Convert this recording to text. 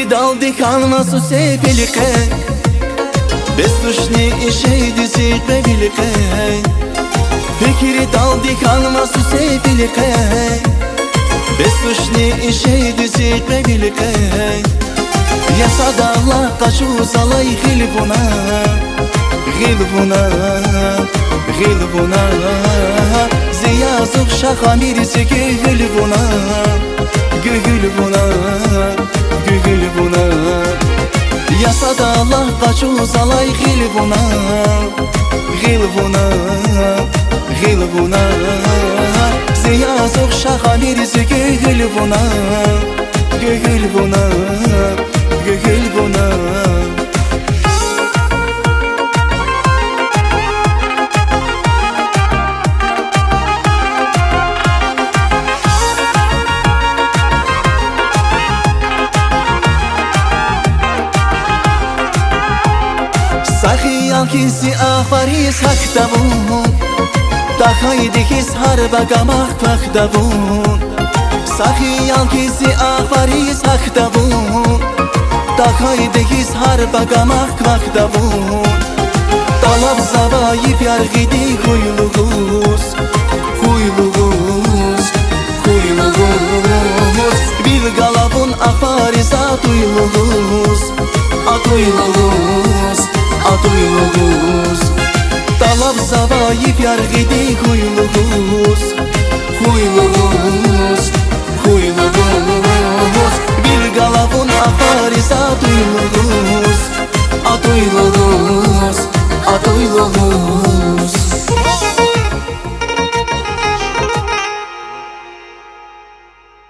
daldi kalması sefilike Bestushni ishaydi zikbe bilike Fikri daldi kalması sefilike Bestushni ishaydi zikbe bilike Yasad Allah qaşu salay gilbuna Gilbuna Gilbuna Ziyazık şakamir zeki gilbuna Gülbuna Gülbuna Yasad Allah qaşu salay gilbuna Gilbuna Gilbuna Ziyazık şakamir zeki gilbuna Gülbuna Gülbuna Sahiyan kisi afaris haktabun Dakhaydi his harba gamak vaktabun Sahiyan kisi afaris haktabun Dakhaydi his harba gamak vaktabun Talab zavayip yargidi huyluğuz Huyluğuz Huyluğuz Bil galavun afaris atuyluğuz Atuyluğuz Atuyluğuz Talab zavayip yargidi huyluğuz Huyluğuz Huyluğuz Bir galavun afaris atuyluğuz Atuyluğuz Atuyluğuz